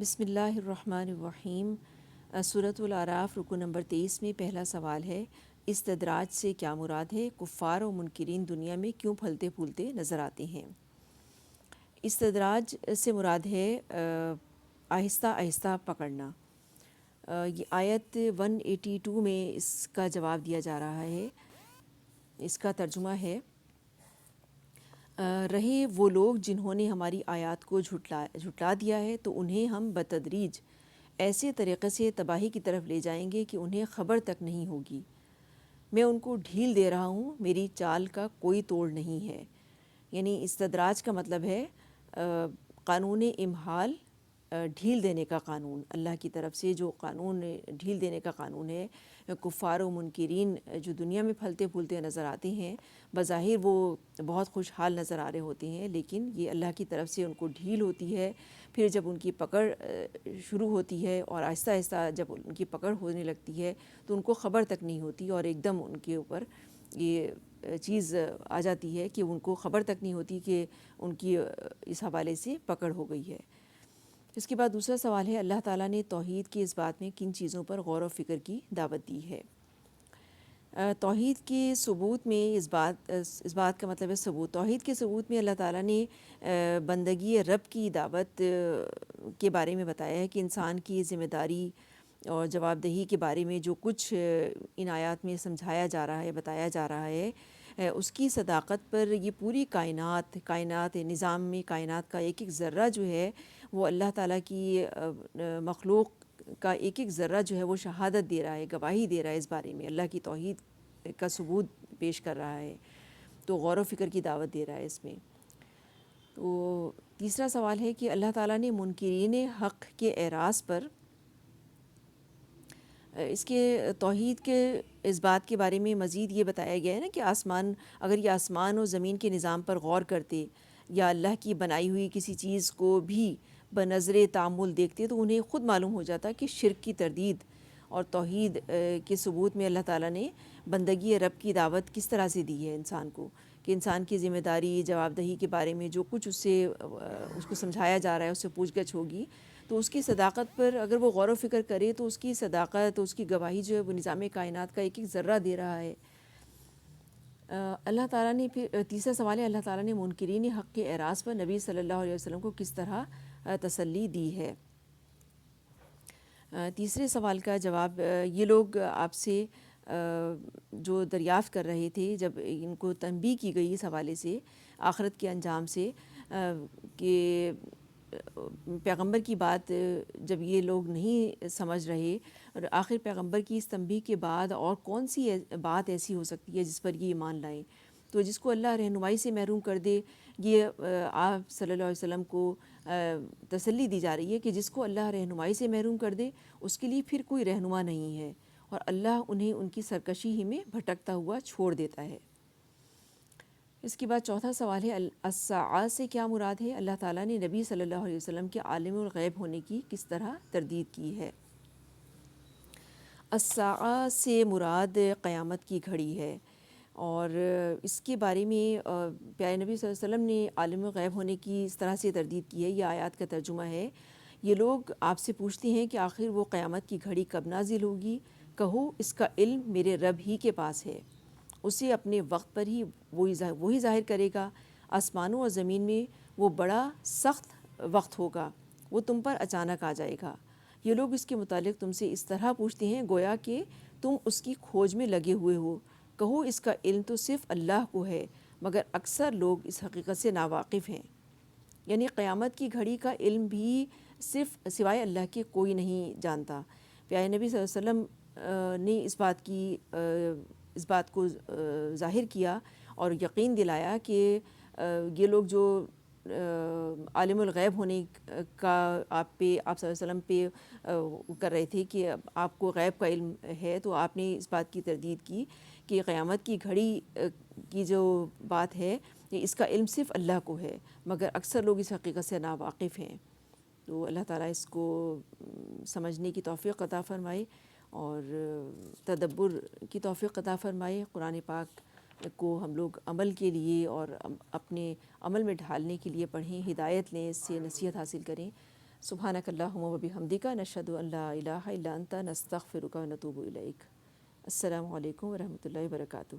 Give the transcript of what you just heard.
بسم اللہ الرحمن الرحیم۔ سورۃ الاعراف رکو نمبر 23 میں پہلا سوال ہے، استدراج سے کیا مراد ہے؟ کفار و منکرین دنیا میں کیوں پھلتے پھولتے نظر آتے ہیں؟ استدراج سے مراد ہے آہستہ آہستہ پکڑنا۔ یہ آیت 182 میں اس کا جواب دیا جا رہا ہے۔ اس کا ترجمہ ہے، رہے وہ لوگ جنہوں نے ہماری آیات کو جھٹلا دیا ہے تو انہیں ہم بتدریج ایسے طریقے سے تباہی کی طرف لے جائیں گے کہ انہیں خبر تک نہیں ہوگی۔ میں ان کو ڈھیل دے رہا ہوں، میری چال کا کوئی توڑ نہیں ہے۔ یعنی استدراج کا مطلب ہے قانون امہال، ڈھیل دینے کا قانون، اللہ کی طرف سے جو قانون ڈھیل دینے کا قانون ہے۔ کفار و منکرین جو دنیا میں پھلتے پھولتے نظر آتے ہیں، بظاہر وہ بہت خوشحال نظر آ رہے ہوتے ہیں، لیکن یہ اللہ کی طرف سے ان کو ڈھیل ہوتی ہے۔ پھر جب ان کی پکڑ شروع ہوتی ہے اور آہستہ آہستہ جب ان کی پکڑ ہونے لگتی ہے تو ان کو خبر تک نہیں ہوتی، اور ایک دم ان کے اوپر یہ چیز آ جاتی ہے کہ ان کو خبر تک نہیں ہوتی کہ ان کی اس حوالے سے پکڑ ہو گئی ہے۔ اس کے بعد دوسرا سوال ہے، اللہ تعالیٰ نے توحید کی اس بات میں کن چیزوں پر غور و فکر کی دعوت دی ہے؟ توحید کے ثبوت میں اس بات کا مطلب ہے ثبوت، توحید کے ثبوت میں اللہ تعالیٰ نے بندگی رب کی دعوت کے بارے میں بتایا ہے کہ انسان کی ذمہ داری اور جواب دہی کے بارے میں جو کچھ ان آیات میں سمجھایا جا رہا ہے، بتایا جا رہا ہے، اس کی صداقت پر یہ پوری کائنات نظام میں کائنات کا ایک ایک ذرہ جو ہے وہ اللہ تعالیٰ کی مخلوق کا ایک ایک ذرہ جو ہے وہ شہادت دے رہا ہے، گواہی دے رہا ہے اس بارے میں، اللہ کی توحید کا ثبوت پیش کر رہا ہے، تو غور و فکر کی دعوت دے رہا ہے اس میں۔ تو تیسرا سوال ہے کہ اللہ تعالیٰ نے منکرین حق کے اعراض پر اس کے توحید کے اس بات کے بارے میں مزید یہ بتایا گیا ہے نا کہ اگر یہ آسمان و زمین کے نظام پر غور کرتے یا اللہ کی بنائی ہوئی کسی چیز کو بھی بنظر تأمل دیکھتے تو انہیں خود معلوم ہو جاتا کہ شرک کی تردید اور توحید کے ثبوت میں اللہ تعالیٰ نے بندگی رب کی دعوت کس طرح سے دی ہے انسان کو، کہ انسان کی ذمہ داری جواب دہی کے بارے میں جو کچھ اس کو سمجھایا جا رہا ہے، اس سے پوچھ گچھ ہوگی، تو اس کی صداقت پر اگر وہ غور و فکر کرے تو اس کی صداقت، اس کی گواہی جو ہے وہ نظام کائنات کا ایک ایک ذرہ دے رہا ہے۔ اللہ تعالیٰ نے پھر تیسرا سوال ہے، اللہ تعالیٰ نے منکرین حق کے اعراض پر نبی صلی اللہ علیہ وسلم کو کس طرح تسلی دی ہے؟ تیسرے سوال کا جواب، یہ لوگ آپ سے جو دریافت کر رہے تھے جب ان کو تنبیہ کی گئی اس حوالے سے آخرت کے انجام سے، کہ پیغمبر کی بات جب یہ لوگ نہیں سمجھ رہے، اور آخر پیغمبر کی اس تنبیہ کے بعد اور کون سی بات ایسی ہو سکتی ہے جس پر یہ ایمان لائیں؟ تو جس کو اللہ رہنمائی سے محروم کر دے، یہ آپ صلی اللہ علیہ وسلم کو تسلی دی جا رہی ہے کہ جس کو اللہ رہنمائی سے محروم کر دے اس کے لیے پھر کوئی رہنما نہیں ہے، اور اللہ انہیں ان کی سرکشی ہی میں بھٹکتا ہوا چھوڑ دیتا ہے۔ اس کے بعد چوتھا سوال ہے، الساعہ سے کیا مراد ہے؟ اللہ تعالیٰ نے نبی صلی اللہ علیہ وسلم کے عالم الغیب ہونے کی کس طرح تردید کی ہے؟ الساعہ سے مراد قیامت کی گھڑی ہے، اور اس کے بارے میں پیارے نبی صلی اللہ علیہ وسلم نے عالم الغیب ہونے کی اس طرح سے تردید کی ہے۔ یہ آیات کا ترجمہ ہے، یہ لوگ آپ سے پوچھتے ہیں کہ آخر وہ قیامت کی گھڑی کب نازل ہوگی؟ کہو اس کا علم میرے رب ہی کے پاس ہے، اسے اپنے وقت پر ہی وہی ظاہر کرے گا۔ آسمانوں اور زمین میں وہ بڑا سخت وقت ہوگا، وہ تم پر اچانک آ جائے گا۔ یہ لوگ اس کے متعلق تم سے اس طرح پوچھتے ہیں گویا کہ تم اس کی کھوج میں لگے ہوئے ہو۔ کہو اس کا علم تو صرف اللہ کو ہے، مگر اکثر لوگ اس حقیقت سے ناواقف ہیں۔ یعنی قیامت کی گھڑی کا علم بھی صرف سوائے اللہ کے کوئی نہیں جانتا۔ پیارے نبی صلی اللہ علیہ وسلم نے اس بات کو ظاہر کیا اور یقین دلایا کہ یہ لوگ جو عالم الغیب ہونے کا آپ صلی اللہ علیہ وسلم پہ کر رہے تھے کہ آپ کو غیب کا علم ہے، تو آپ نے اس بات کی تردید کی کہ قیامت کی گھڑی کی جو بات ہے اس کا علم صرف اللہ کو ہے، مگر اکثر لوگ اس حقیقت سے ناواقف ہیں۔ تو اللہ تعالیٰ اس کو سمجھنے کی توفیق عطا فرمائے اور تدبر کی توفیق عطا فرمائے۔ قرآن پاک کو ہم لوگ عمل کے لیے اور اپنے عمل میں ڈھالنے کے لیے پڑھیں، ہدایت لیں، اس سے نصیحت حاصل کریں۔ سبحانک اللہم و بحمدک نشہد ان لا الہ الا انت نستغفرک و نتوب الیک۔ السلام علیکم ورحمۃ اللہ وبرکاتہ۔